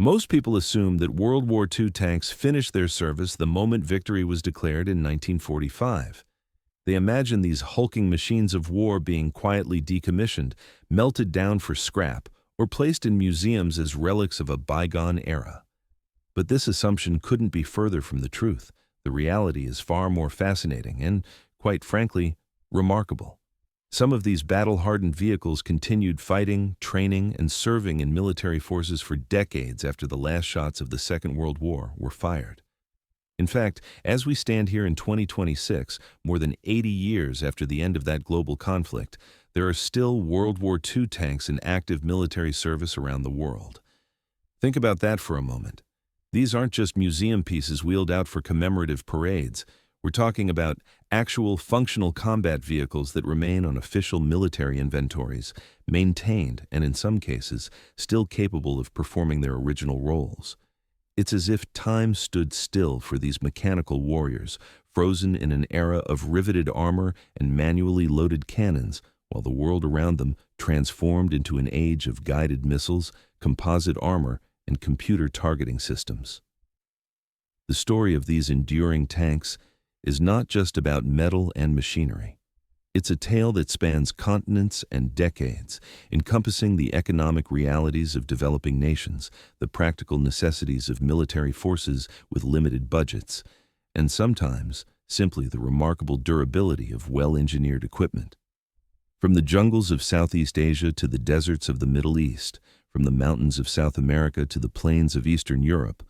Most people assume that World War II tanks finished their service the moment victory was declared in 1945. They imagine these hulking machines of war being quietly decommissioned, melted down for scrap, or placed in museums as relics of a bygone era. But this assumption couldn't be further from the truth. The reality is far more fascinating and, quite frankly, remarkable. Some of these battle-hardened vehicles continued fighting, training, and serving in military forces for decades after the last shots of the Second World War were fired. In fact, as we stand here in 2026, more than 80 years after the end of that global conflict, there are still World War II tanks in active military service around the world. Think about that for a moment. These aren't just museum pieces wheeled out for commemorative parades. We're talking about actual functional combat vehicles that remain on official military inventories, maintained and in some cases still capable of performing their original roles. It's as if time stood still for these mechanical warriors, frozen in an era of riveted armor and manually loaded cannons, while the world around them transformed into an age of guided missiles, composite armor, and computer targeting systems. The story of these enduring tanks is not just about metal and machinery. It's a tale that spans continents and decades, encompassing the economic realities of developing nations, the practical necessities of military forces with limited budgets, and sometimes simply the remarkable durability of well-engineered equipment. From the jungles of Southeast Asia to the deserts of the Middle East, from the mountains of South America to the plains of Eastern Europe,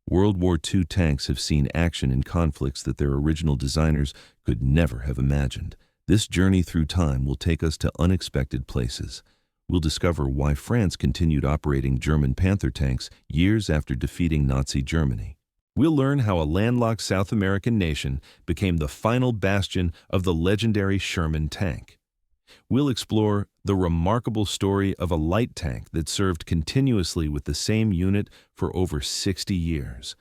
World War II tanks have seen action in conflicts that their original designers could never have imagined. This journey through time will take us to unexpected places. We'll discover why France continued operating German Panther tanks years after defeating Nazi Germany. We'll learn how a landlocked South American nation became the final bastion of the legendary Sherman tank. We'll explore the remarkable story of a light tank that served continuously with the same unit for over 60 years.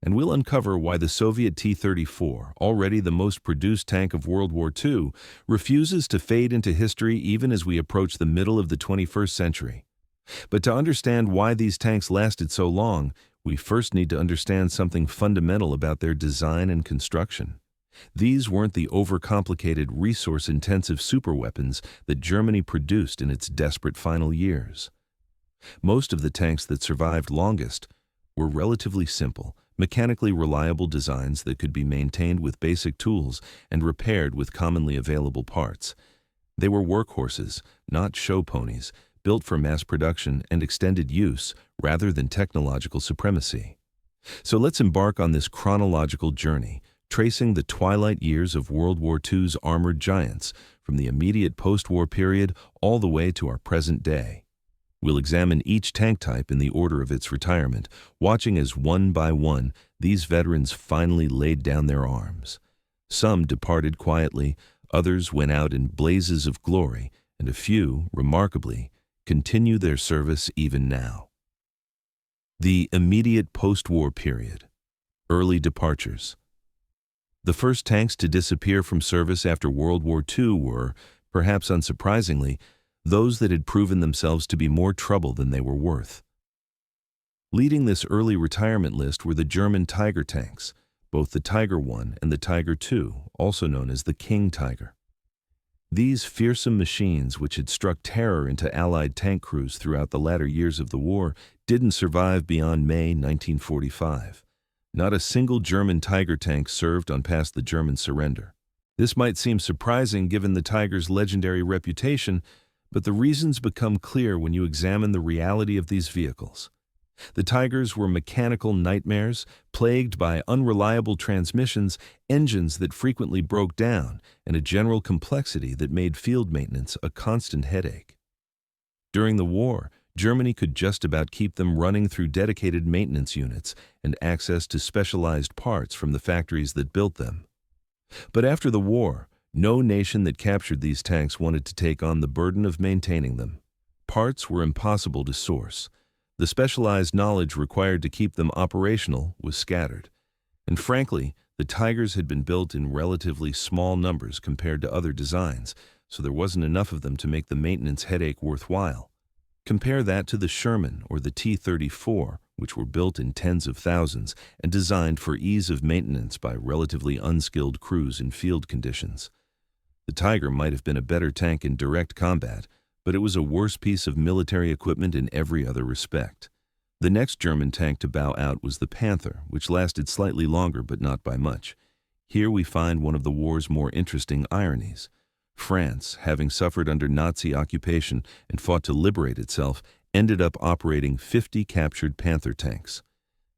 And we'll uncover why the Soviet T-34, already the most produced tank of World War II, refuses to fade into history even as we approach the middle of the 21st century. But to understand why these tanks lasted so long, we first need to understand something fundamental about their design and construction. These weren't the overcomplicated, resource-intensive superweapons that Germany produced in its desperate final years. Most of the tanks that survived longest were relatively simple, mechanically reliable designs that could be maintained with basic tools and repaired with commonly available parts. They were workhorses, not show ponies, built for mass production and extended use rather than technological supremacy. So let's embark on this chronological journey, tracing the twilight years of World War II's armored giants, from the immediate post-war period all the way to our present day. We'll examine each tank type in the order of its retirement, watching as one by one these veterans finally laid down their arms. Some departed quietly, others went out in blazes of glory, and a few, remarkably, continue their service even now. The immediate post-war period. Early departures. The first tanks to disappear from service after World War II were, perhaps unsurprisingly, those that had proven themselves to be more trouble than they were worth. Leading this early retirement list were the German Tiger tanks, both the Tiger I and the Tiger II, also known as the King Tiger. These fearsome machines, which had struck terror into Allied tank crews throughout the latter years of the war, didn't survive beyond May 1945. Not a single German Tiger tank served on past the German surrender. This might seem surprising given the Tiger's legendary reputation, but the reasons become clear when you examine the reality of these vehicles. The Tigers were mechanical nightmares, plagued by unreliable transmissions, engines that frequently broke down, and a general complexity that made field maintenance a constant headache. During the war, Germany could just about keep them running through dedicated maintenance units and access to specialized parts from the factories that built them. But after the war, no nation that captured these tanks wanted to take on the burden of maintaining them. Parts were impossible to source. The specialized knowledge required to keep them operational was scattered. And frankly, the Tigers had been built in relatively small numbers compared to other designs, so there wasn't enough of them to make the maintenance headache worthwhile. Compare that to the Sherman or the T-34, which were built in tens of thousands and designed for ease of maintenance by relatively unskilled crews in field conditions. The Tiger might have been a better tank in direct combat, but it was a worse piece of military equipment in every other respect. The next German tank to bow out was the Panther, which lasted slightly longer but not by much. Here we find one of the war's more interesting ironies. France, having suffered under Nazi occupation and fought to liberate itself, ended up operating 50 captured Panther tanks.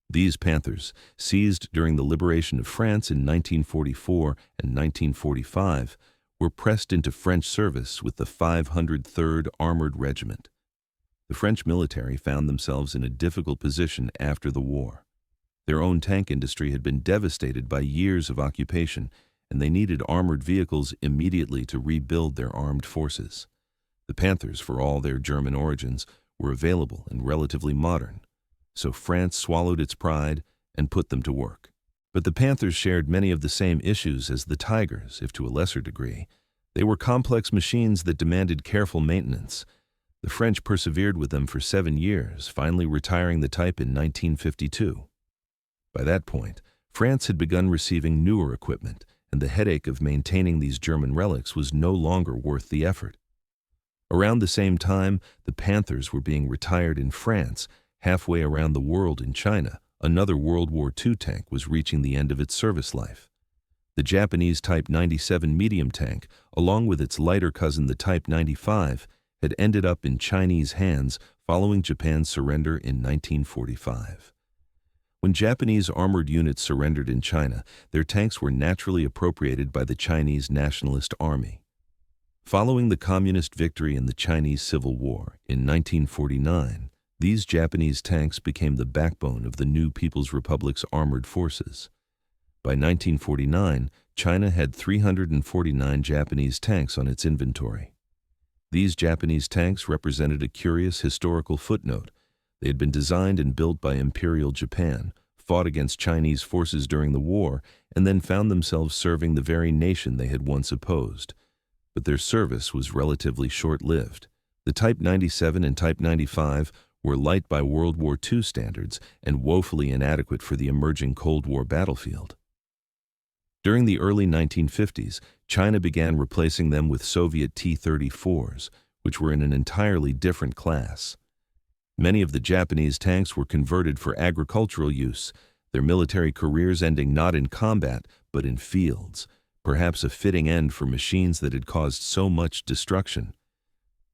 These Panthers, seized during the liberation of France in 1944 and 1945, were pressed into French service with the 503rd Armored Regiment. The French military found themselves in a difficult position after the war. Their own tank industry had been devastated by years of occupation, and they needed armored vehicles immediately to rebuild their armed forces. The Panthers, for all their German origins, were available and relatively modern, so France swallowed its pride and put them to work. But the Panthers shared many of the same issues as the Tigers, if to a lesser degree. They were complex machines that demanded careful maintenance. The French persevered with them for 7 years, finally retiring the type in 1952. By that point, France had begun receiving newer equipment, and the headache of maintaining these German relics was no longer worth the effort. Around the same time, the Panthers were being retired in France. Halfway around the world in China, another World War II tank was reaching the end of its service life. The Japanese Type 97 medium tank, along with its lighter cousin the Type 95, had ended up in Chinese hands following Japan's surrender in 1945. When Japanese armored units surrendered in China, their tanks were naturally appropriated by the Chinese Nationalist Army. Following the Communist victory in the Chinese Civil War in 1949, these Japanese tanks became the backbone of the new People's Republic's armored forces. By 1949, China had 349 Japanese tanks on its inventory. These Japanese tanks represented a curious historical footnote. They had been designed and built by Imperial Japan, fought against Chinese forces during the war, and then found themselves serving the very nation they had once opposed. But their service was relatively short-lived. The Type 97 and Type 95 were light by World War II standards and woefully inadequate for the emerging Cold War battlefield. During the early 1950s, China began replacing them with Soviet T-34s, which were in an entirely different class. Many of the Japanese tanks were converted for agricultural use, their military careers ending not in combat but in fields, perhaps a fitting end for machines that had caused so much destruction.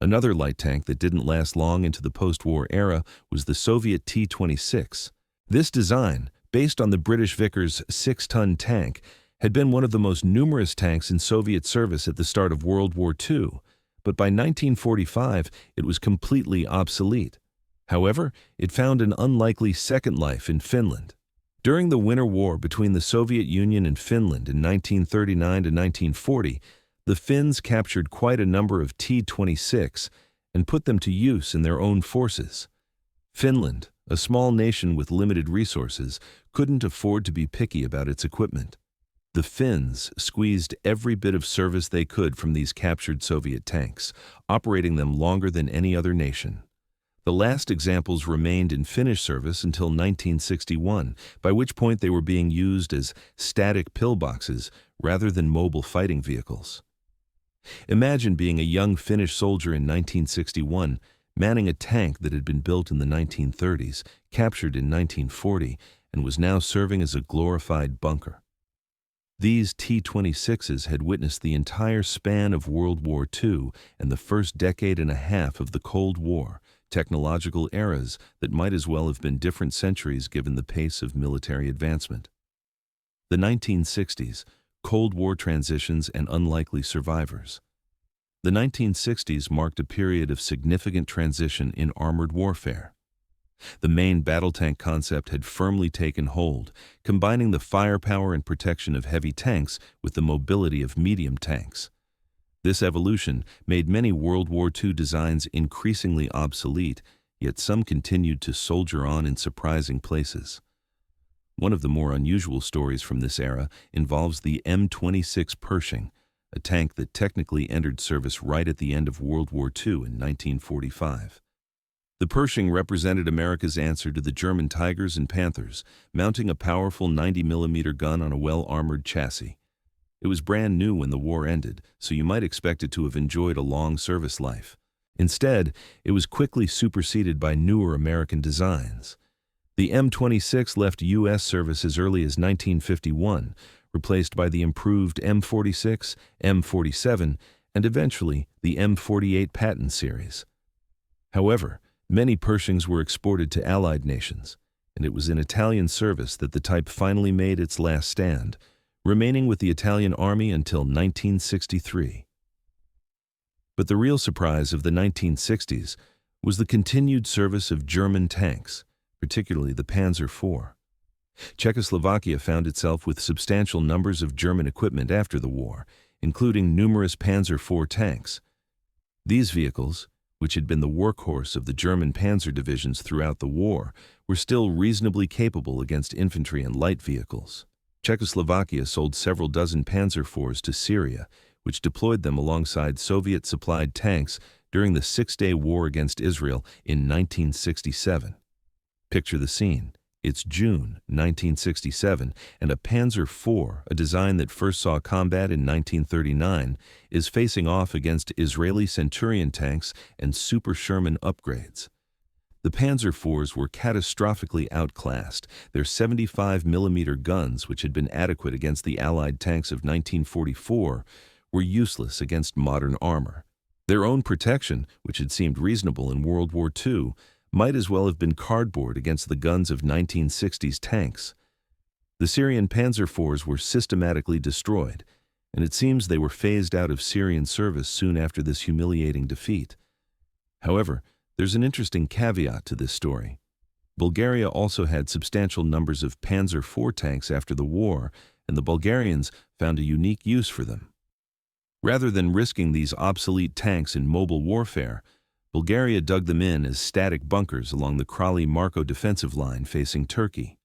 Another light tank that didn't last long into the post-war era was the Soviet T-26. This design, based on the British Vickers 6-ton tank, had been one of the most numerous tanks in Soviet service at the start of World War II, but by 1945 it was completely obsolete. However, it found an unlikely second life in Finland. During the Winter War between the Soviet Union and Finland in 1939 to 1940, the Finns captured quite a number of T-26 and put them to use in their own forces. Finland, a small nation with limited resources, couldn't afford to be picky about its equipment. The Finns squeezed every bit of service they could from these captured Soviet tanks, operating them longer than any other nation. The last examples remained in Finnish service until 1961, by which point they were being used as static pillboxes rather than mobile fighting vehicles. Imagine being a young Finnish soldier in 1961, manning a tank that had been built in the 1930s, captured in 1940, and was now serving as a glorified bunker. These T-26s had witnessed the entire span of World War II and the first decade and a half of the Cold War, technological eras that might as well have been different centuries given the pace of military advancement. The 1960s, Cold War transitions and unlikely survivors. The 1960s marked a period of significant transition in armored warfare. The main battle tank concept had firmly taken hold, combining the firepower and protection of heavy tanks with the mobility of medium tanks. This evolution made many World War II designs increasingly obsolete, yet some continued to soldier on in surprising places. One of the more unusual stories from this era involves the M26 Pershing, a tank that technically entered service right at the end of World War II in 1945. The Pershing represented America's answer to the German Tigers and Panthers, mounting a powerful 90mm gun on a well-armored chassis. It was brand new when the war ended, so you might expect it to have enjoyed a long service life. Instead, it was quickly superseded by newer American designs. The M26 left U.S. service as early as 1951, replaced by the improved M46, M47, and eventually the M48 Patton series. However, many Pershings were exported to Allied nations, and it was in Italian service that the type finally made its last stand, remaining with the Italian Army until 1963. But the real surprise of the 1960s was the continued service of German tanks, particularly the Panzer IV. Czechoslovakia found itself with substantial numbers of German equipment after the war, including numerous Panzer IV tanks. These vehicles, which had been the workhorse of the German panzer divisions throughout the war, were still reasonably capable against infantry and light vehicles. Czechoslovakia sold several dozen Panzer IVs to Syria, which deployed them alongside Soviet-supplied tanks during the Six-Day War against Israel in 1967. Picture the scene. It's June 1967, and a Panzer IV, a design that first saw combat in 1939, is facing off against Israeli Centurion tanks and Super Sherman upgrades. The Panzer IVs were catastrophically outclassed. Their 75mm guns, which had been adequate against the Allied tanks of 1944, were useless against modern armor. Their own protection, which had seemed reasonable in World War II, might as well have been cardboard against the guns of 1960s tanks. The Syrian Panzer IVs were systematically destroyed, and it seems they were phased out of Syrian service soon after this humiliating defeat. However, there's an interesting caveat to this story. Bulgaria also had substantial numbers of Panzer IV tanks after the war, and the Bulgarians found a unique use for them. Rather than risking these obsolete tanks in mobile warfare, Bulgaria dug them in as static bunkers along the Crowley-Marco defensive line facing Turkey.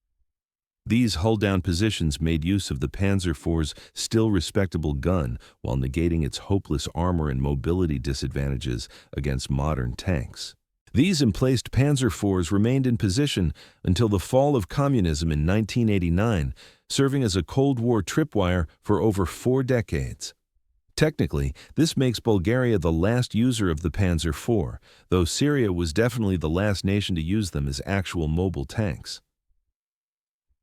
These hull-down positions made use of the Panzer IV's still respectable gun while negating its hopeless armor and mobility disadvantages against modern tanks. These emplaced Panzer IVs remained in position until the fall of communism in 1989, serving as a Cold War tripwire for over 4 decades. Technically, this makes Bulgaria the last user of the Panzer IV, though Syria was definitely the last nation to use them as actual mobile tanks.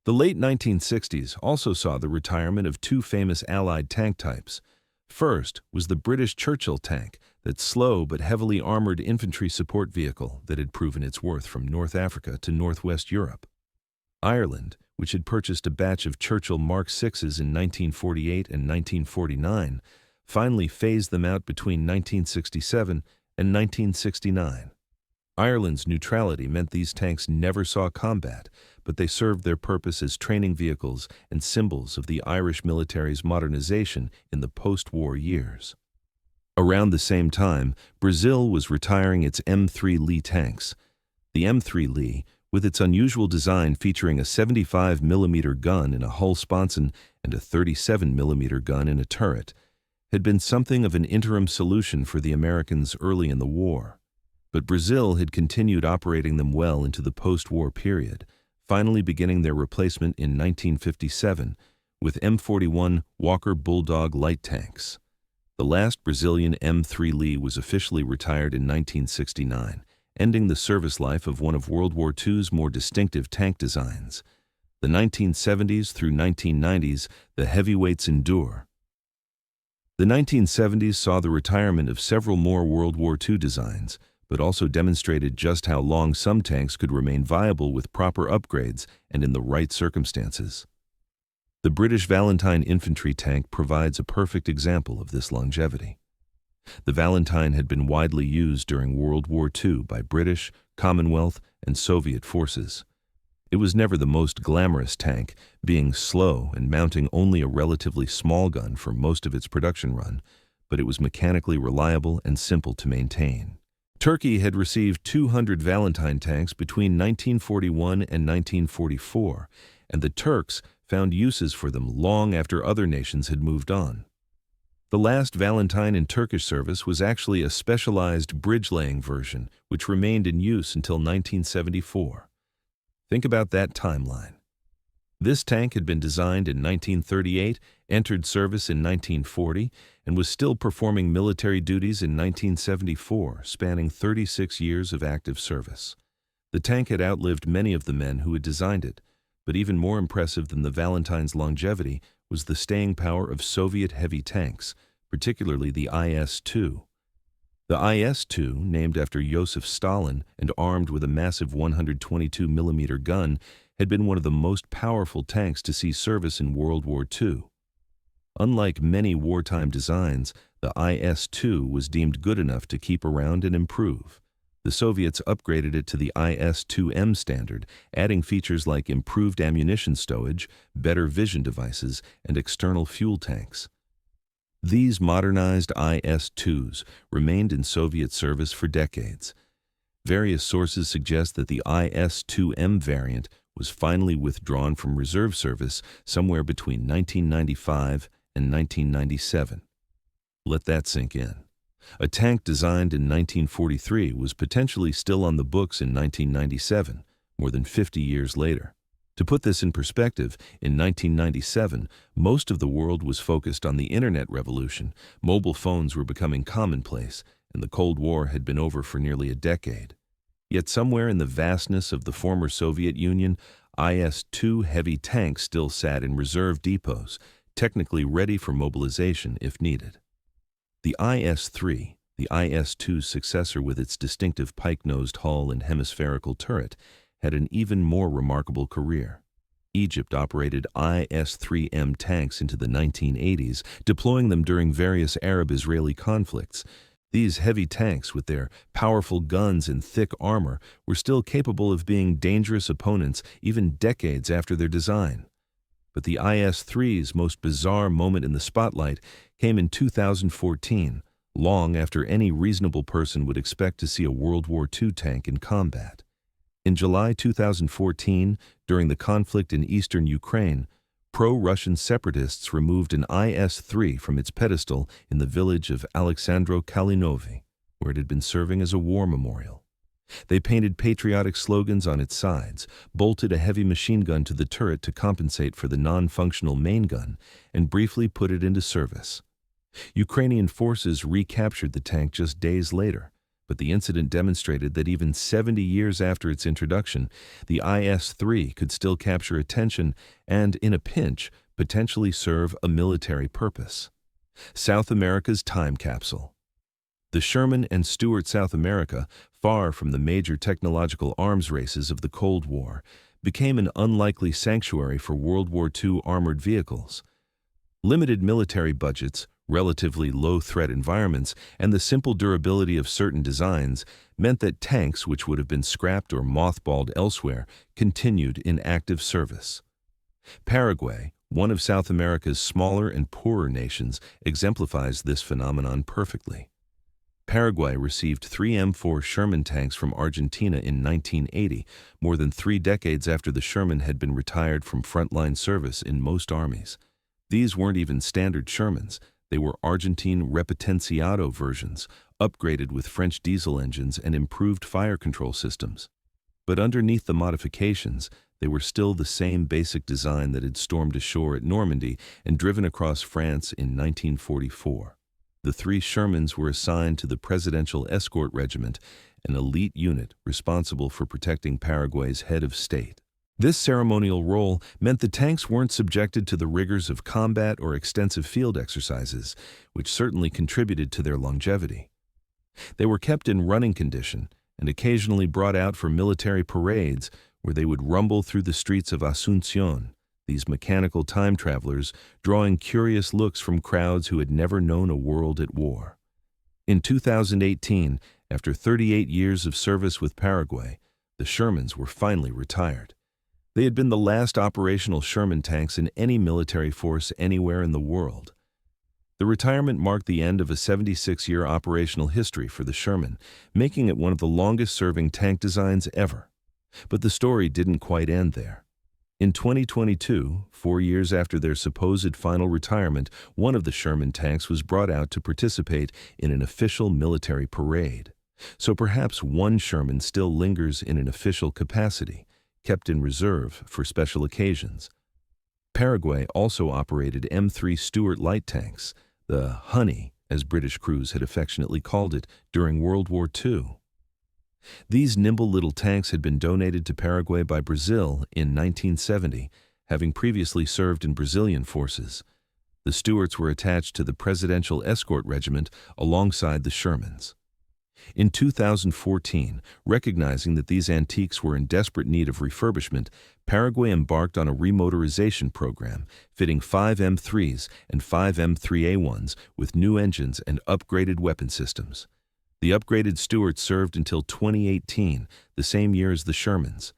The late 1960s also saw the retirement of 2 famous Allied tank types. First was the British Churchill tank, that slow but heavily armored infantry support vehicle that had proven its worth from North Africa to Northwest Europe. Ireland, which had purchased a batch of Churchill Mark VIs in 1948 and 1949, finally phased them out between 1967 and 1969. Ireland's neutrality meant these tanks never saw combat, but they served their purpose as training vehicles and symbols of the Irish military's modernization in the post-war years. Around the same time, Brazil was retiring its M3 Lee tanks. The M3 Lee, with its unusual design featuring a 75mm gun in a hull sponson and a 37mm gun in a turret, had been something of an interim solution for the Americans early in the war. But Brazil had continued operating them well into the post-war period, finally beginning their replacement in 1957 with M41 Walker Bulldog light tanks. The last Brazilian M3 Lee was officially retired in 1969, ending the service life of one of World War II's more distinctive tank designs. The 1970s through 1990s, the heavyweights endure. The 1970s saw the retirement of several more World War II designs, but also demonstrated just how long some tanks could remain viable with proper upgrades and in the right circumstances. The British Valentine infantry tank provides a perfect example of this longevity. The Valentine had been widely used during World War II by British, Commonwealth, and Soviet forces. It was never the most glamorous tank, being slow and mounting only a relatively small gun for most of its production run, but it was mechanically reliable and simple to maintain. Turkey had received 200 Valentine tanks between 1941 and 1944, and the Turks found uses for them long after other nations had moved on. The last Valentine in Turkish service was actually a specialized bridge-laying version, which remained in use until 1974. Think about that timeline. This tank had been designed in 1938, entered service in 1940, and was still performing military duties in 1974, spanning 36 years of active service. The tank had outlived many of the men who had designed it, but even more impressive than the Valentine's longevity was the staying power of Soviet heavy tanks, particularly the IS-2. The IS-2, named after Joseph Stalin and armed with a massive 122mm gun, had been one of the most powerful tanks to see service in World War II. Unlike many wartime designs, the IS-2 was deemed good enough to keep around and improve. The Soviets upgraded it to the IS-2M standard, adding features like improved ammunition stowage, better vision devices, and external fuel tanks. These modernized IS-2s remained in Soviet service for decades. Various sources suggest that the IS-2M variant was finally withdrawn from reserve service somewhere between 1995 and 1997. Let that sink in. A tank designed in 1943 was potentially still on the books in 1997, more than 50 years later. To put this in perspective, in 1997, most of the world was focused on the internet revolution, mobile phones were becoming commonplace, and the Cold War had been over for nearly a decade. Yet somewhere in the vastness of the former Soviet Union, IS-2 heavy tanks still sat in reserve depots, technically ready for mobilization if needed. The IS-3, the IS-2's successor with its distinctive pike-nosed hull and hemispherical turret, had an even more remarkable career. Egypt operated IS-3M tanks into the 1980s, deploying them during various Arab-Israeli conflicts. These heavy tanks, with their powerful guns and thick armor, were still capable of being dangerous opponents even decades after their design. But the IS-3's most bizarre moment in the spotlight came in 2014, long after any reasonable person would expect to see a World War II tank in combat. In July 2014, during the conflict in eastern Ukraine, pro-Russian separatists removed an IS-3 from its pedestal in the village of Alexandro-Kalinovi, where it had been serving as a war memorial. They painted patriotic slogans on its sides, bolted a heavy machine gun to the turret to compensate for the non-functional main gun, and briefly put it into service. Ukrainian forces recaptured the tank just days later, but the incident demonstrated that even 70 years after its introduction, the IS-3 could still capture attention and, in a pinch, potentially serve a military purpose. South America's time capsule. The Sherman and Stuart South America, far from the major technological arms races of the Cold War, became an unlikely sanctuary for World War II armored vehicles. Limited military budgets, relatively low-threat environments, and the simple durability of certain designs meant that tanks, which would have been scrapped or mothballed elsewhere, continued in active service. Paraguay, one of South America's smaller and poorer nations, exemplifies this phenomenon perfectly. Paraguay received 3 M4 Sherman tanks from Argentina in 1980, more than 3 decades after the Sherman had been retired from frontline service in most armies. These weren't even standard Shermans. They were Argentine Repotenciado versions, upgraded with French diesel engines and improved fire control systems. But underneath the modifications, they were still the same basic design that had stormed ashore at Normandy and driven across France in 1944. The 3 Shermans were assigned to the Presidential Escort Regiment, an elite unit responsible for protecting Paraguay's head of state. This ceremonial role meant the tanks weren't subjected to the rigors of combat or extensive field exercises, which certainly contributed to their longevity. They were kept in running condition and occasionally brought out for military parades where they would rumble through the streets of Asunción, these mechanical time travelers drawing curious looks from crowds who had never known a world at war. In 2018, after 38 years of service with Paraguay, the Shermans were finally retired. They had been the last operational Sherman tanks in any military force anywhere in the world. The retirement marked the end of a 76-year operational history for the Sherman, making it one of the longest-serving tank designs ever. But the story didn't quite end there. In 2022, 4 years after their supposed final retirement, one of the Sherman tanks was brought out to participate in an official military parade. So perhaps one Sherman still lingers in an official capacity, kept in reserve for special occasions. Paraguay also operated M3 Stuart light tanks, the Honey, as British crews had affectionately called it, during World War II. These nimble little tanks had been donated to Paraguay by Brazil in 1970, having previously served in Brazilian forces. The Stuarts were attached to the Presidential Escort Regiment alongside the Shermans. In 2014, recognizing that these antiques were in desperate need of refurbishment, Paraguay embarked on a remotorization program, fitting 5 M3s and 5 M3A1s with new engines and upgraded weapon systems. The upgraded Stuarts served until 2018, the same year as the Shermans.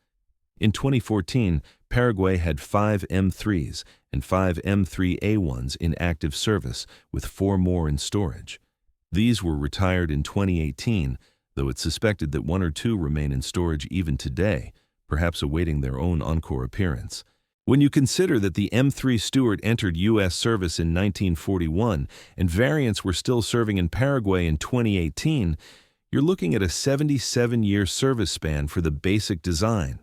In 2014, Paraguay had 5 M3s and 5 M3A1s in active service, with 4 more in storage. These were retired in 2018, though it's suspected that 1 or 2 remain in storage even today, perhaps awaiting their own encore appearance. When you consider that the M3 Stuart entered U.S. service in 1941 and variants were still serving in Paraguay in 2018, you're looking at a 77-year service span for the basic design.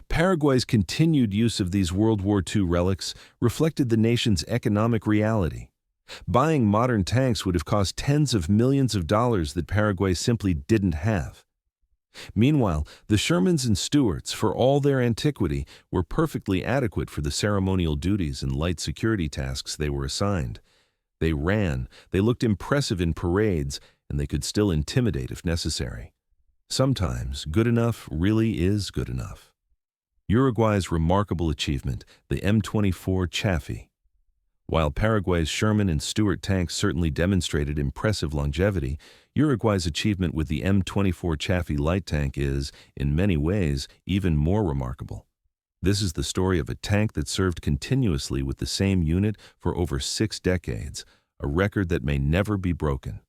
Paraguay's continued use of these World War II relics reflected the nation's economic reality. Buying modern tanks would have cost tens of millions of dollars that Paraguay simply didn't have. Meanwhile, the Shermans and Stuarts, for all their antiquity, were perfectly adequate for the ceremonial duties and light security tasks they were assigned. They ran, they looked impressive in parades, and they could still intimidate if necessary. Sometimes, good enough really is good enough. Uruguay's remarkable achievement, the M24 Chaffee. While Paraguay's Sherman and Stuart tanks certainly demonstrated impressive longevity, Uruguay's achievement with the M24 Chaffee light tank is, in many ways, even more remarkable. This is the story of a tank that served continuously with the same unit for over 6 decades, a record that may never be broken.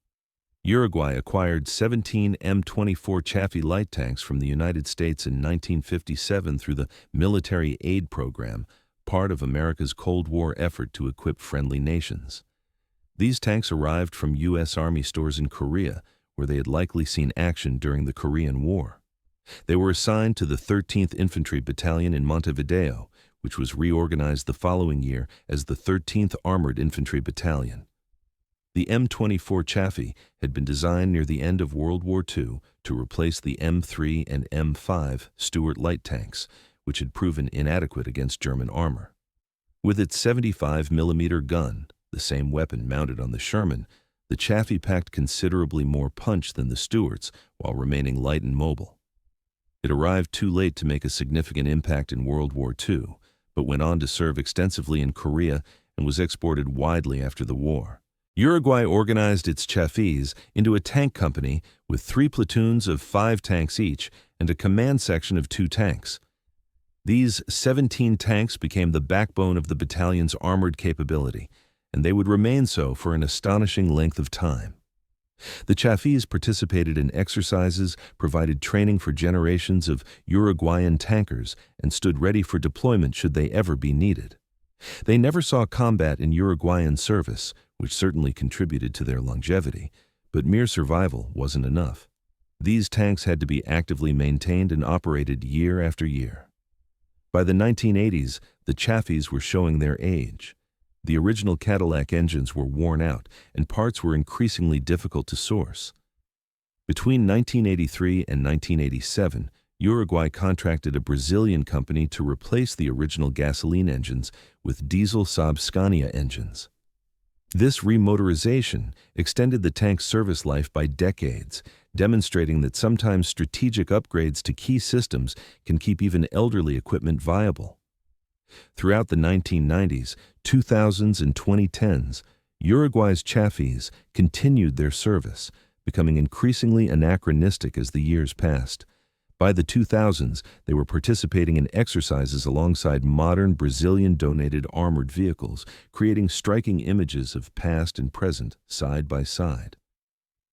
Uruguay acquired 17 M24 Chaffee light tanks from the United States in 1957 through the Military Aid Program, part of America's Cold War effort to equip friendly nations. These tanks arrived from U.S. Army stores in Korea, where they had likely seen action during the Korean War. They were assigned to the 13th Infantry Battalion in Montevideo, which was reorganized the following year as the 13th Armored Infantry Battalion. The M24 Chaffee had been designed near the end of World War II to replace the M3 and M5 Stuart light tanks, which had proven inadequate against German armor. With its 75mm gun, the same weapon mounted on the Sherman, the Chaffee packed considerably more punch than the Stuarts while remaining light and mobile. It arrived too late to make a significant impact in World War II, but went on to serve extensively in Korea and was exported widely after the war. Uruguay organized its Chaffees into a tank company with 3 platoons of 5 tanks each and a command section of 2 tanks. These 17 tanks became the backbone of the battalion's armored capability, and they would remain so for an astonishing length of time. The Chaffees participated in exercises, provided training for generations of Uruguayan tankers, and stood ready for deployment should they ever be needed. They never saw combat in Uruguayan service, which certainly contributed to their longevity, but mere survival wasn't enough. These tanks had to be actively maintained and operated year after year. By the 1980s, the Chaffees were showing their age. The original Cadillac engines were worn out, and parts were increasingly difficult to source. Between 1983 and 1987, Uruguay contracted a Brazilian company to replace the original gasoline engines with diesel Saab Scania engines. This remotorization extended the tank's service life by decades, demonstrating that sometimes strategic upgrades to key systems can keep even elderly equipment viable. Throughout the 1990s, 2000s, and 2010s, Uruguay's Chaffees continued their service, becoming increasingly anachronistic as the years passed. By the 2000s, they were participating in exercises alongside modern Brazilian-donated armored vehicles, creating striking images of past and present side by side.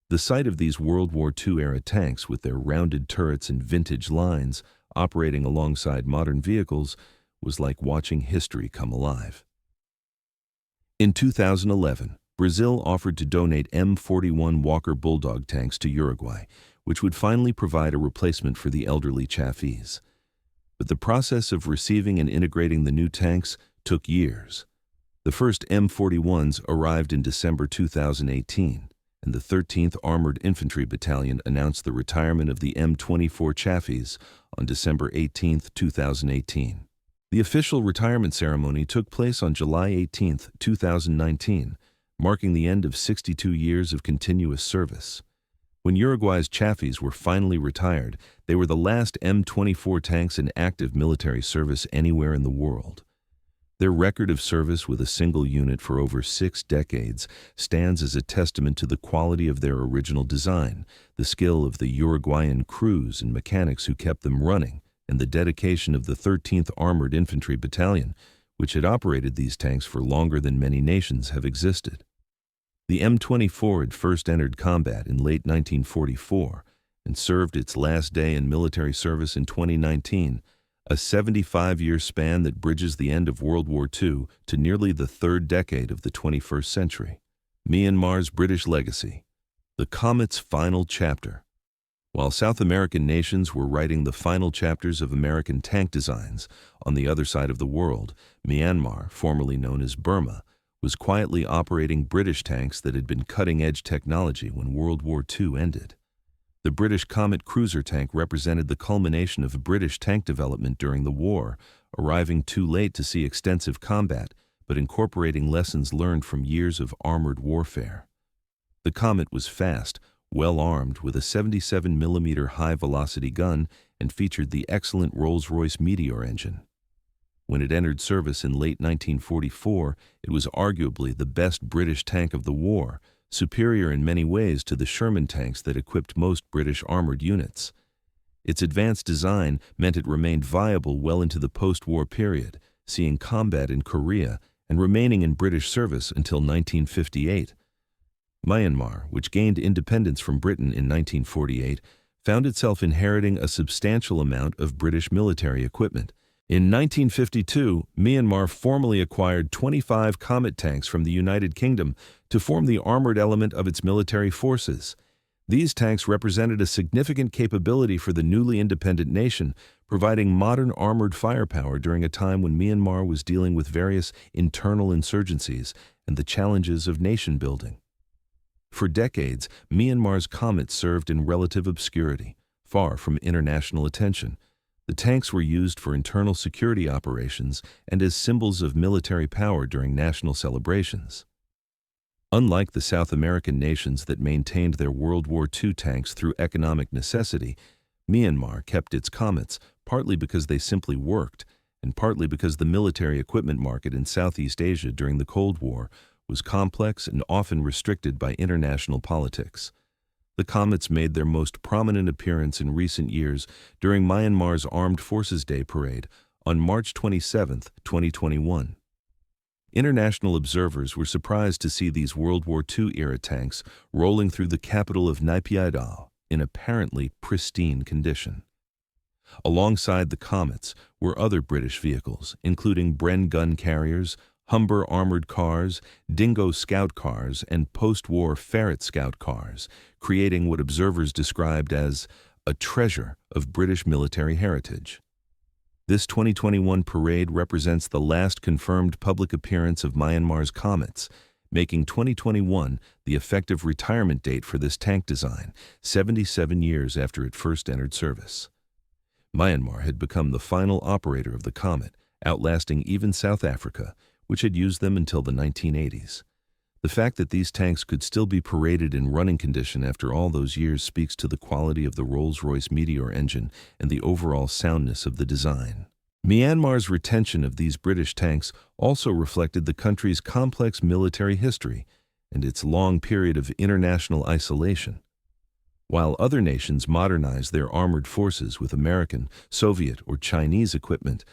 The sight of these World War II-era tanks with their rounded turrets and vintage lines operating alongside modern vehicles was like watching history come alive. In 2011, Brazil offered to donate M41 Walker Bulldog tanks to Uruguay, which would finally provide a replacement for the elderly Chaffees. But the process of receiving and integrating the new tanks took years. The first M41s arrived in December 2018, and the 13th Armored Infantry Battalion announced the retirement of the M24 Chaffees on December 18, 2018. The official retirement ceremony took place on July 18, 2019, marking the end of 62 years of continuous service. When Uruguay's Chaffees were finally retired, they were the last M24 tanks in active military service anywhere in the world. Their record of service with a single unit for over 6 decades stands as a testament to the quality of their original design, the skill of the Uruguayan crews and mechanics who kept them running, and the dedication of the 13th Armored Infantry Battalion, which had operated these tanks for longer than many nations have existed. The M24 had first entered combat in late 1944 and served its last day in military service in 2019, a 75-year span that bridges the end of World War II to nearly the third decade of the 21st century. Myanmar's British legacy. The Comet's final chapter. While South American nations were writing the final chapters of American tank designs, on the other side of the world, Myanmar, formerly known as Burma, was quietly operating British tanks that had been cutting-edge technology when World War II ended. The British Comet cruiser tank represented the culmination of British tank development during the war, arriving too late to see extensive combat, but incorporating lessons learned from years of armored warfare. The Comet was fast, well-armed with a 77mm high-velocity gun and featured the excellent Rolls-Royce Meteor engine. When it entered service in late 1944, it was arguably the best British tank of the war, superior in many ways to the Sherman tanks that equipped most British armored units. Its advanced design meant it remained viable well into the post-war period, seeing combat in Korea and remaining in British service until 1958. Myanmar, which gained independence from Britain in 1948, found itself inheriting a substantial amount of British military equipment. In 1952, Myanmar formally acquired 25 Comet tanks from the United Kingdom to form the armored element of its military forces. These tanks represented a significant capability for the newly independent nation, providing modern armored firepower during a time when Myanmar was dealing with various internal insurgencies and the challenges of nation building. For decades, Myanmar's Comet served in relative obscurity, far from international attention. The tanks were used for internal security operations and as symbols of military power during national celebrations. Unlike the South American nations that maintained their World War II tanks through economic necessity, Myanmar kept its Comets partly because they simply worked, and partly because the military equipment market in Southeast Asia during the Cold War was complex and often restricted by international politics. The Comets made their most prominent appearance in recent years during Myanmar's Armed Forces Day parade on March 27, 2021. International observers were surprised to see these World War II-era tanks rolling through the capital of Naypyidaw in apparently pristine condition. Alongside the Comets were other British vehicles, including Bren gun carriers, Humber armored cars, Dingo scout cars, and post-war Ferret scout cars, creating what observers described as a treasure of British military heritage. This 2021 parade represents the last confirmed public appearance of Myanmar's Comets, making 2021 the effective retirement date for this tank design, 77 years after it first entered service. Myanmar had become the final operator of the Comet, outlasting even South Africa, which had used them until the 1980s. The fact that these tanks could still be paraded in running condition after all those years speaks to the quality of the Rolls-Royce Meteor engine and the overall soundness of the design. Myanmar's retention of these British tanks also reflected the country's complex military history and its long period of international isolation. While other nations modernized their armored forces with American, Soviet, or Chinese equipment,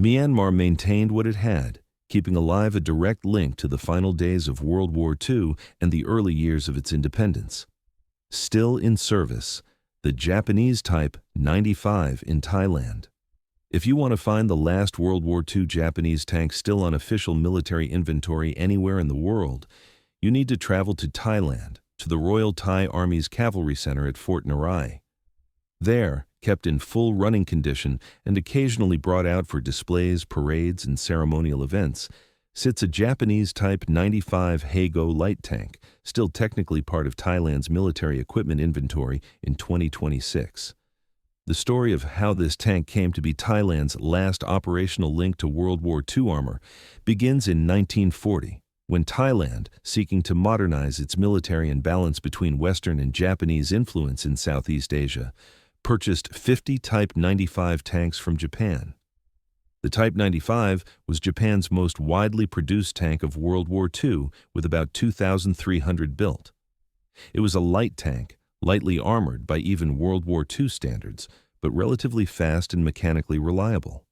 Myanmar maintained what it had, keeping alive a direct link to the final days of World War II and the early years of its independence. Still in service, the Japanese Type 95 in Thailand. If you want to find the last World War II Japanese tank still on official military inventory anywhere in the world, you need to travel to Thailand, to the Royal Thai Army's Cavalry Center at Fort Narai. There, kept in full running condition and occasionally brought out for displays, parades, and ceremonial events, sits a Japanese Type 95 Heigo light tank, still technically part of Thailand's military equipment inventory in 2026. The story of how this tank came to be Thailand's last operational link to World War II armor begins in 1940, when Thailand, seeking to modernize its military and balance between Western and Japanese influence in Southeast Asia, purchased 50 Type 95 tanks from Japan. The Type 95 was Japan's most widely produced tank of World War II, with about 2,300 built. It was a light tank, lightly armored by even World War II standards, but relatively fast and mechanically reliable.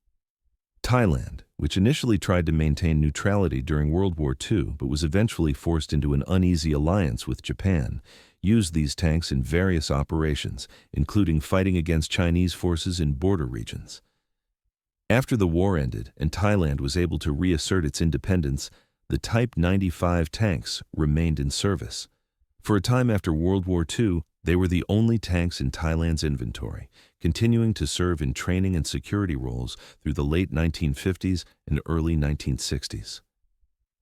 Thailand, which initially tried to maintain neutrality during World War II but was eventually forced into an uneasy alliance with Japan, used these tanks in various operations, including fighting against Chinese forces in border regions. After the war ended and Thailand was able to reassert its independence, the Type 95 tanks remained in service. For a time after World War II, they were the only tanks in Thailand's inventory, continuing to serve in training and security roles through the late 1950s and early 1960s.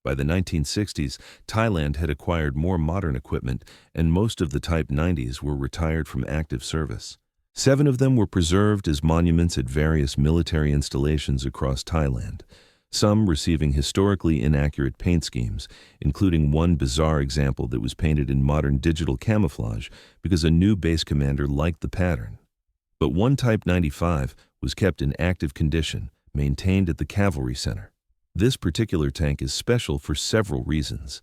By the 1960s, Thailand had acquired more modern equipment, and most of the Type 90s were retired from active service. 7 of them were preserved as monuments at various military installations across Thailand, some receiving historically inaccurate paint schemes, including one bizarre example that was painted in modern digital camouflage because a new base commander liked the pattern. But one Type 95 was kept in active condition, maintained at the Cavalry Center. This particular tank is special for several reasons.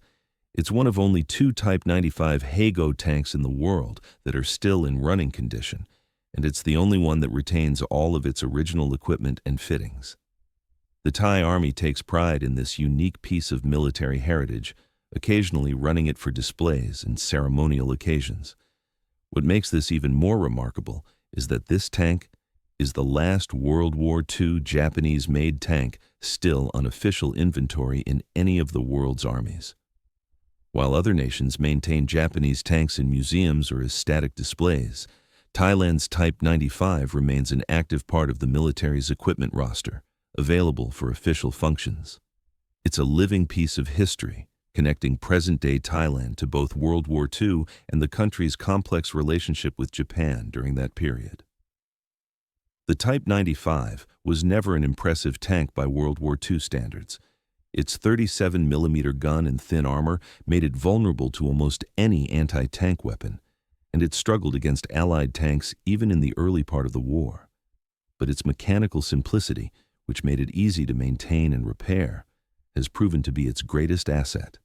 It's one of only 2 Type 95 Heigo tanks in the world that are still in running condition, and it's the only one that retains all of its original equipment and fittings. The Thai Army takes pride in this unique piece of military heritage, occasionally running it for displays and ceremonial occasions. What makes this even more remarkable is that this tank is the last World War II Japanese-made tank still on official inventory in any of the world's armies. While other nations maintain Japanese tanks in museums or as static displays, Thailand's Type 95 remains an active part of the military's equipment roster, available for official functions. It's a living piece of history, connecting present-day Thailand to both World War II and the country's complex relationship with Japan during that period. The Type 95 was never an impressive tank by World War II standards. Its 37mm gun and thin armor made it vulnerable to almost any anti-tank weapon, and it struggled against Allied tanks even in the early part of the war. But its mechanical simplicity, which made it easy to maintain and repair, has proven to be its greatest asset.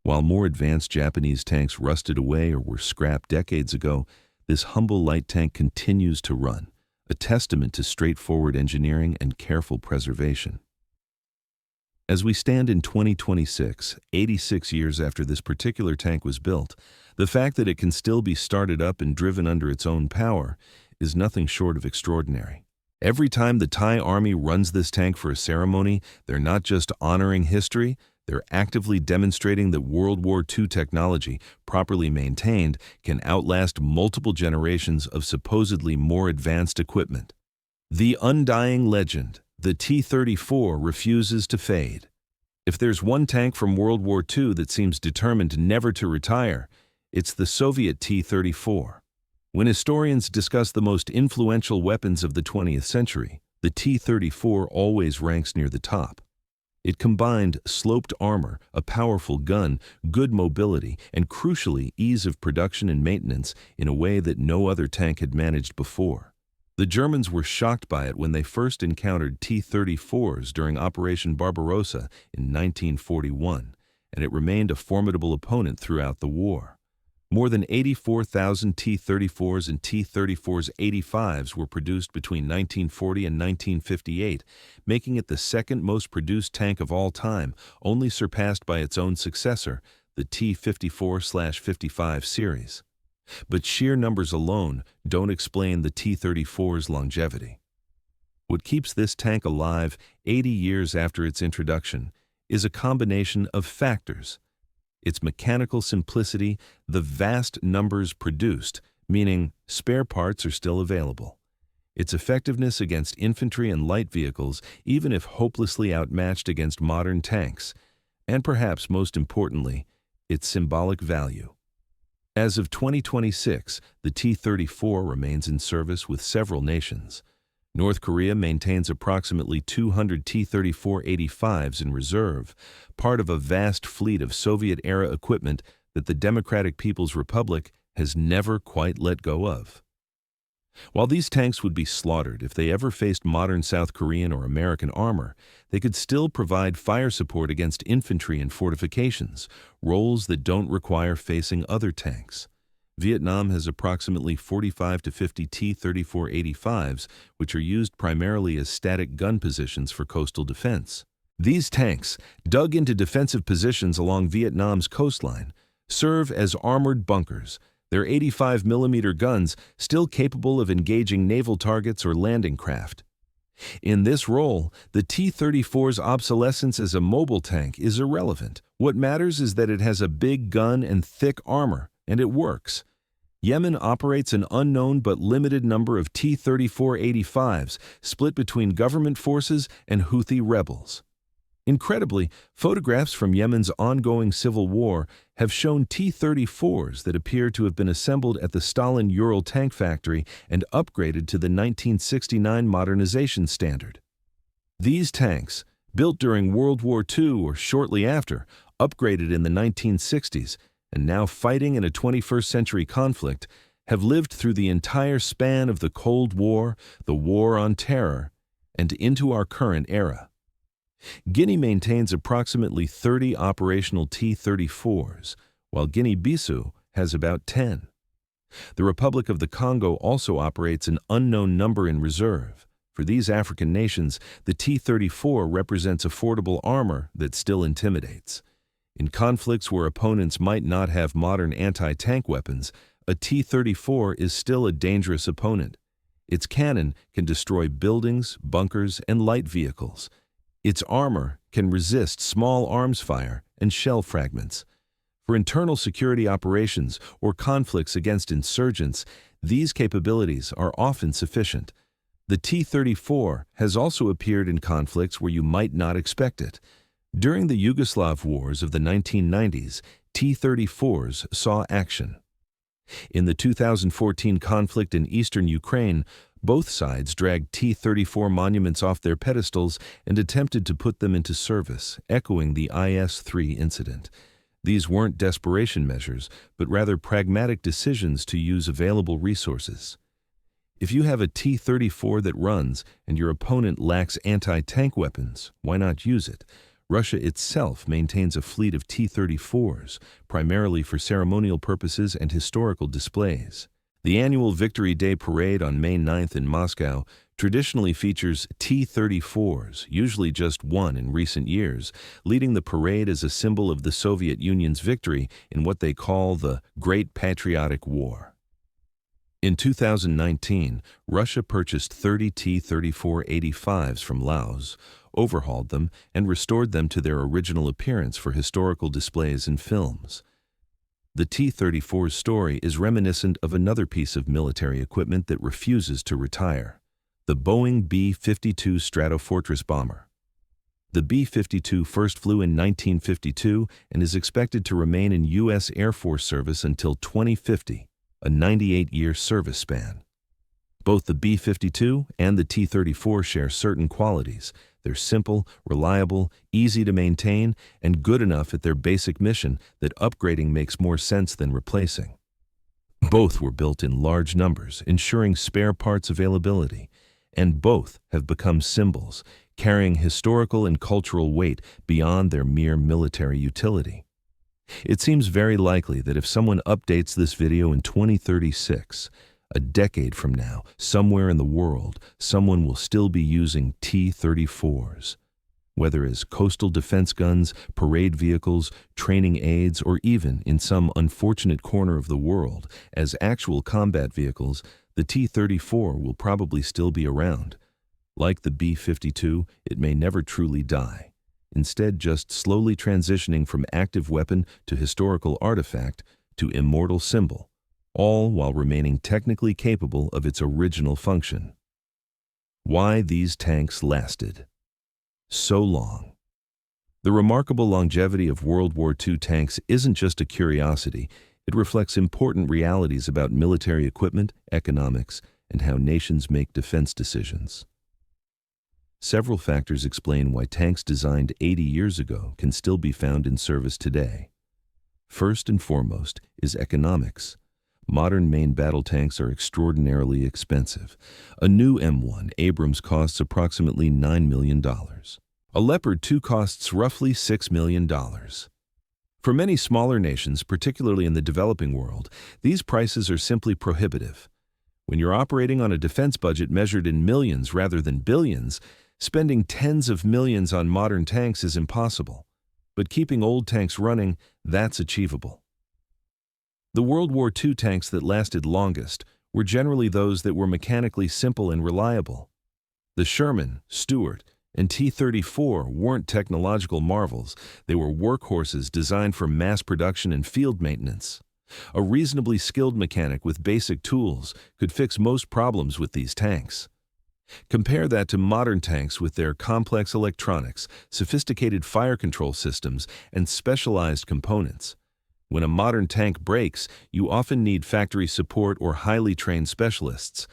While more advanced Japanese tanks rusted away or were scrapped decades ago, this humble light tank continues to run, a testament to straightforward engineering and careful preservation. As we stand in 2026, 86 years after this particular tank was built, the fact that it can still be started up and driven under its own power is nothing short of extraordinary. Every time the Thai Army runs this tank for a ceremony, they're not just honoring history, they're actively demonstrating that World War II technology, properly maintained, can outlast multiple generations of supposedly more advanced equipment. The undying legend, the T-34, refuses to fade. If there's one tank from World War II that seems determined never to retire, it's the Soviet T-34. When historians discuss the most influential weapons of the 20th century, the T-34 always ranks near the top. It combined sloped armor, a powerful gun, good mobility, and crucially ease of production and maintenance in a way that no other tank had managed before. The Germans were shocked by it when they first encountered T-34s during Operation Barbarossa in 1941, and it remained a formidable opponent throughout the war. More than 84,000 T-34s and T-34s 85s were produced between 1940 and 1958, making it the second most produced tank of all time, only surpassed by its own successor, the T-54/55 series. But sheer numbers alone don't explain the T-34's longevity. What keeps this tank alive 80 years after its introduction is a combination of factors. Its mechanical simplicity, the vast numbers produced, meaning spare parts are still available. Its effectiveness against infantry and light vehicles, even if hopelessly outmatched against modern tanks. And perhaps most importantly, its symbolic value. As of 2026, the T-34 remains in service with several nations. North Korea maintains approximately 200 T-34-85s in reserve, part of a vast fleet of Soviet-era equipment that the Democratic People's Republic has never quite let go of. While these tanks would be slaughtered if they ever faced modern South Korean or American armor, they could still provide fire support against infantry and fortifications, roles that don't require facing other tanks. Vietnam has approximately 45 to 50 T-34-85s, which are used primarily as static gun positions for coastal defense. These tanks, dug into defensive positions along Vietnam's coastline, serve as armored bunkers, their 85mm guns still capable of engaging naval targets or landing craft. In this role, the T-34's obsolescence as a mobile tank is irrelevant. What matters is that it has a big gun and thick armor, and it works. Yemen operates an unknown but limited number of T-34-85s split between government forces and Houthi rebels. Incredibly, photographs from Yemen's ongoing civil war have shown T-34s that appear to have been assembled at the Stalin Ural tank factory and upgraded to the 1969 modernization standard. These tanks, built during World War II or shortly after, upgraded in the 1960s, and now fighting in a 21st century conflict, have lived through the entire span of the Cold War, the War on Terror, and into our current era. Guinea maintains approximately 30 operational T-34s, while Guinea-Bissau has about 10. The Republic of the Congo also operates an unknown number in reserve. For these African nations, the T-34 represents affordable armor that still intimidates. In conflicts where opponents might not have modern anti-tank weapons, a T-34 is still a dangerous opponent. Its cannon can destroy buildings, bunkers, and light vehicles. Its armor can resist small arms fire and shell fragments. For internal security operations or conflicts against insurgents, these capabilities are often sufficient. The T-34 has also appeared in conflicts where you might not expect it. During the Yugoslav wars of the 1990s, T-34s saw action. In the 2014 conflict in eastern Ukraine, both sides dragged T-34 monuments off their pedestals and attempted to put them into service, echoing the IS-3 incident. These weren't desperation measures, but rather pragmatic decisions to use available resources. If you have a T-34 that runs and your opponent lacks anti-tank weapons, why not use it? Russia itself maintains a fleet of T-34s, primarily for ceremonial purposes and historical displays. The annual Victory Day parade on May 9th in Moscow traditionally features T-34s, usually just one in recent years, leading the parade as a symbol of the Soviet Union's victory in what they call the Great Patriotic War. In 2019, Russia purchased 30 T-34-85s from Laos, overhauled them, and restored them to their original appearance for historical displays and films. The T-34's story is reminiscent of another piece of military equipment that refuses to retire, the Boeing B-52 Stratofortress bomber. The B-52 first flew in 1952 and is expected to remain in U.S. Air Force service until 2050, a 98-year service span. Both the B-52 and the T-34 share certain qualities. They're simple, reliable, easy to maintain, and good enough at their basic mission that upgrading makes more sense than replacing. Both were built in large numbers, ensuring spare parts availability, and both have become symbols, carrying historical and cultural weight beyond their mere military utility. It seems very likely that if someone updates this video in 2036, a decade from now, somewhere in the world, someone will still be using T-34s. Whether as coastal defense guns, parade vehicles, training aids, or even, in some unfortunate corner of the world, as actual combat vehicles, the T-34 will probably still be around. Like the B-52, it may never truly die, instead just slowly transitioning from active weapon to historical artifact to immortal symbol, all while remaining technically capable of its original function. Why these tanks lasted so long. The remarkable longevity of World War II tanks isn't just a curiosity, it reflects important realities about military equipment, economics, and how nations make defense decisions. Several factors explain why tanks designed 80 years ago can still be found in service today. First and foremost is economics. Modern main battle tanks are extraordinarily expensive. A new M1 Abrams costs approximately $9 million. A Leopard 2 costs roughly $6 million. For many smaller nations, particularly in the developing world, these prices are simply prohibitive. When you're operating on a defense budget measured in millions rather than billions, spending tens of millions on modern tanks is impossible. But keeping old tanks running, that's achievable. The World War II tanks that lasted longest were generally those that were mechanically simple and reliable. The Sherman, Stuart, and T-34 weren't technological marvels, they were workhorses designed for mass production and field maintenance. A reasonably skilled mechanic with basic tools could fix most problems with these tanks. Compare that to modern tanks with their complex electronics, sophisticated fire control systems, and specialized components. When a modern tank breaks, you often need factory support or highly trained specialists.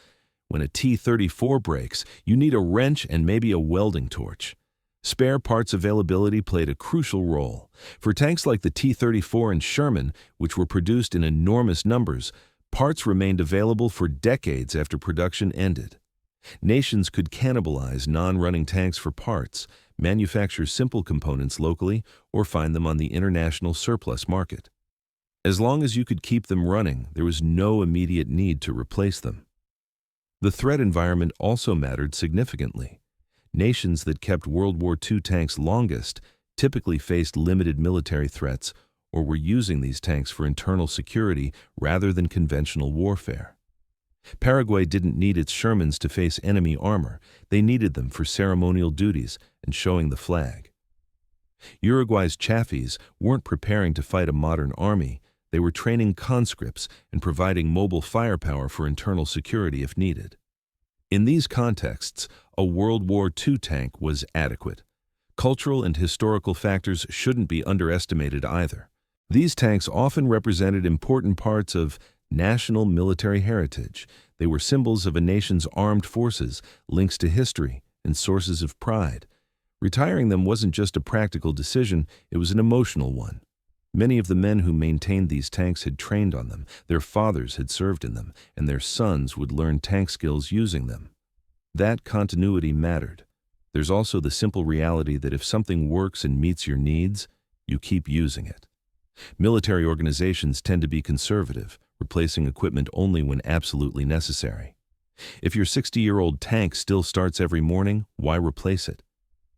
When a T-34 breaks, you need a wrench and maybe a welding torch. Spare parts availability played a crucial role. For tanks like the T-34 and Sherman, which were produced in enormous numbers, parts remained available for decades after production ended. Nations could cannibalize non-running tanks for parts, manufacture simple components locally, or find them on the international surplus market. As long as you could keep them running, there was no immediate need to replace them. The threat environment also mattered significantly. Nations that kept World War II tanks longest typically faced limited military threats or were using these tanks for internal security rather than conventional warfare. Paraguay didn't need its Shermans to face enemy armor, they needed them for ceremonial duties and showing the flag. Uruguay's Chaffees weren't preparing to fight a modern army, they were training conscripts and providing mobile firepower for internal security if needed. In these contexts, a World War II tank was adequate. Cultural and historical factors shouldn't be underestimated either. These tanks often represented important parts of national military heritage. They were symbols of a nation's armed forces, links to history, and sources of pride. Retiring them wasn't just a practical decision, it was an emotional one. Many of the men who maintained these tanks had trained on them, their fathers had served in them, and their sons would learn tank skills using them. That continuity mattered. There's also the simple reality that if something works and meets your needs, you keep using it. Military organizations tend to be conservative, replacing equipment only when absolutely necessary. If your 60-year-old tank still starts every morning, why replace it?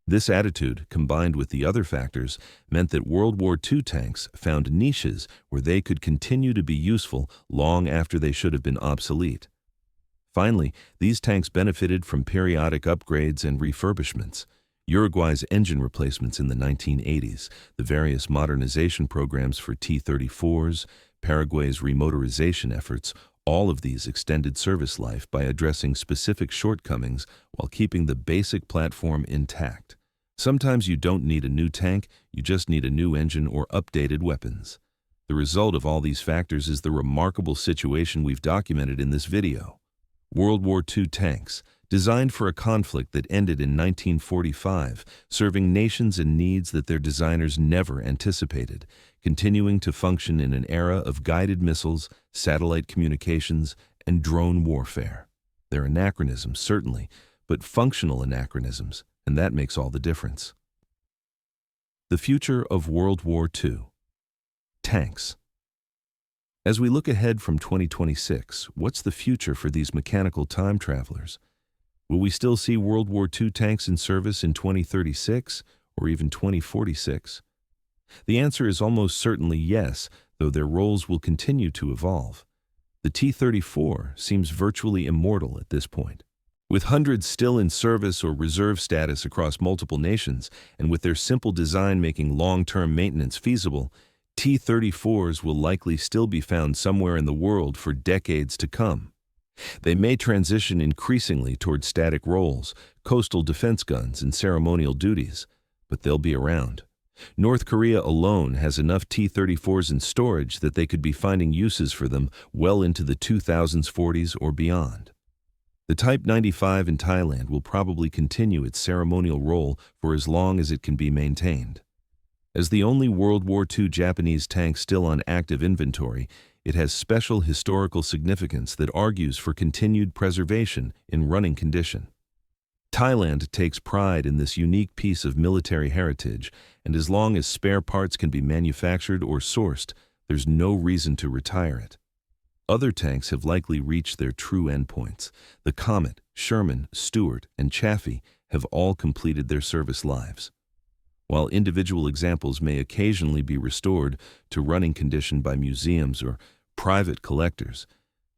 This attitude, combined with the other factors, meant that World War II tanks found niches where they could continue to be useful long after they should have been obsolete. Finally, these tanks benefited from periodic upgrades and refurbishments. Uruguay's engine replacements in the 1980s, the various modernization programs for T-34s, Paraguay's remotorization efforts, all of these extended service life by addressing specific shortcomings while keeping the basic platform intact. Sometimes you don't need a new tank, you just need a new engine or updated weapons. The result of all these factors is the remarkable situation we've documented in this video. World War II tanks, designed for a conflict that ended in 1945, serving nations and needs that their designers never anticipated, continuing to function in an era of guided missiles, satellite communications, and drone warfare. They're anachronisms, certainly, but functional anachronisms, and that makes all the difference. The future of World War II. Tanks. As we look ahead from 2026, what's the future for these mechanical time travelers? Will we still see World War II tanks in service in 2036 or even 2046? The answer is almost certainly yes, though their roles will continue to evolve. The T-34 seems virtually immortal at this point. With hundreds still in service or reserve status across multiple nations, and with their simple design making long-term maintenance feasible, T-34s will likely still be found somewhere in the world for decades to come. They may transition increasingly toward static roles, coastal defense guns, and ceremonial duties, but they'll be around. North Korea alone has enough T-34s in storage that they could be finding uses for them well into the 2040s or beyond. The Type 95 in Thailand will probably continue its ceremonial role for as long as it can be maintained. As the only World War II Japanese tank still on active inventory, it has special historical significance that argues for continued preservation in running condition. Thailand takes pride in this unique piece of military heritage, and as long as spare parts can be manufactured or sourced, there's no reason to retire it. Other tanks have likely reached their true endpoints. The Comet, Sherman, Stuart, and Chaffee have all completed their service lives. While individual examples may occasionally be restored to running condition by museums or private collectors,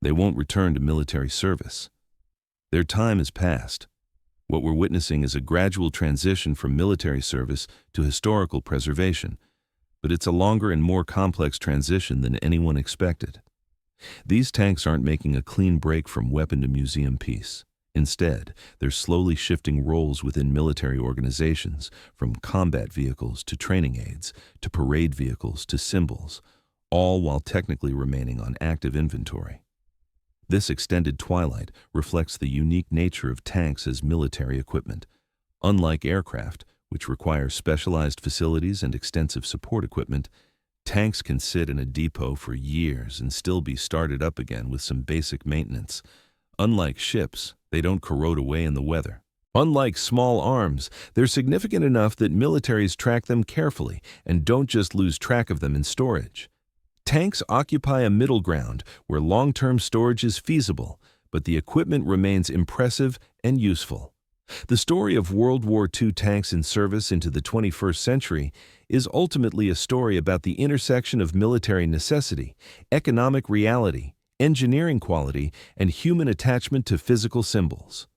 they won't return to military service. Their time has passed. What we're witnessing is a gradual transition from military service to historical preservation, but it's a longer and more complex transition than anyone expected. These tanks aren't making a clean break from weapon to museum piece. Instead, they're slowly shifting roles within military organizations, from combat vehicles to training aids, to parade vehicles to symbols, all while technically remaining on active inventory. This extended twilight reflects the unique nature of tanks as military equipment. Unlike aircraft, which require specialized facilities and extensive support equipment, tanks can sit in a depot for years and still be started up again with some basic maintenance. Unlike ships, they don't corrode away in the weather. Unlike small arms, they're significant enough that militaries track them carefully and don't just lose track of them in storage. Tanks occupy a middle ground where long-term storage is feasible, but the equipment remains impressive and useful. The story of World War II tanks in service into the 21st century is ultimately a story about the intersection of military necessity, economic reality, engineering quality, and human attachment to physical symbols.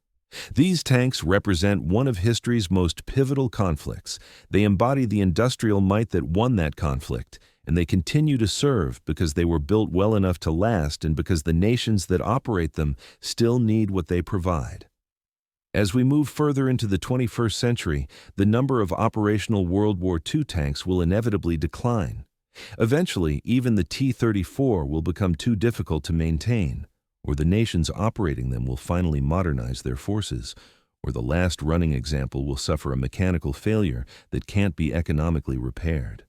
These tanks represent one of history's most pivotal conflicts. They embody the industrial might that won that conflict, and they continue to serve because they were built well enough to last and because the nations that operate them still need what they provide. As we move further into the 21st century, the number of operational World War II tanks will inevitably decline. Eventually, even the T-34 will become too difficult to maintain, or the nations operating them will finally modernize their forces, or the last running example will suffer a mechanical failure that can't be economically repaired.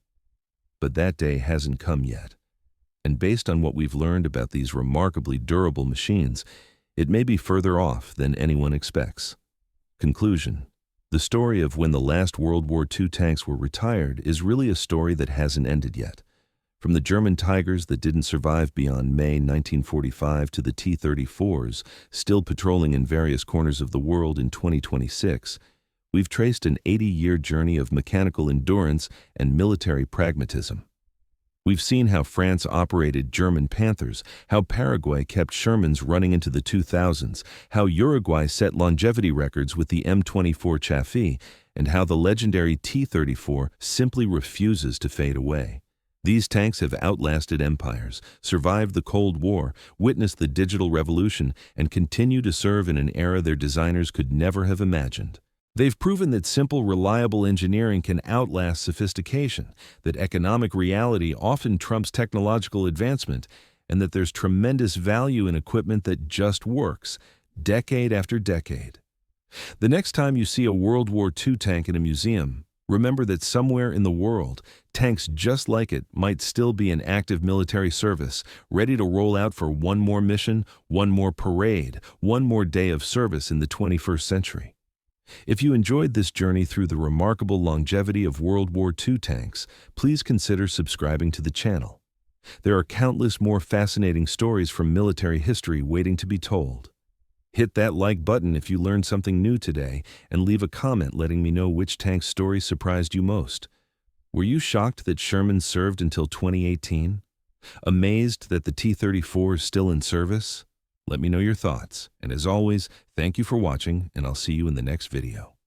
But that day hasn't come yet, and based on what we've learned about these remarkably durable machines, it may be further off than anyone expects. Conclusion. The story of when the last World War II tanks were retired is really a story that hasn't ended yet. From the German Tigers that didn't survive beyond May 1945 to the T-34s still patrolling in various corners of the world in 2026, we've traced an 80-year journey of mechanical endurance and military pragmatism. We've seen how France operated German Panthers, how Paraguay kept Shermans running into the 2000s, how Uruguay set longevity records with the M24 Chaffee, and how the legendary T-34 simply refuses to fade away. These tanks have outlasted empires, survived the Cold War, witnessed the digital revolution, and continue to serve in an era their designers could never have imagined. They've proven that simple, reliable engineering can outlast sophistication, that economic reality often trumps technological advancement, and that there's tremendous value in equipment that just works, decade after decade. The next time you see a World War II tank in a museum, remember that somewhere in the world, tanks just like it might still be in active military service, ready to roll out for one more mission, one more parade, one more day of service in the 21st century. If you enjoyed this journey through the remarkable longevity of World War II tanks, please consider subscribing to the channel. There are countless more fascinating stories from military history waiting to be told. Hit that like button if you learned something new today, and leave a comment letting me know which tank story surprised you most. Were you shocked that Sherman served until 2018? Amazed that the T-34 is still in service? Let me know your thoughts. And as always, thank you for watching, and I'll see you in the next video.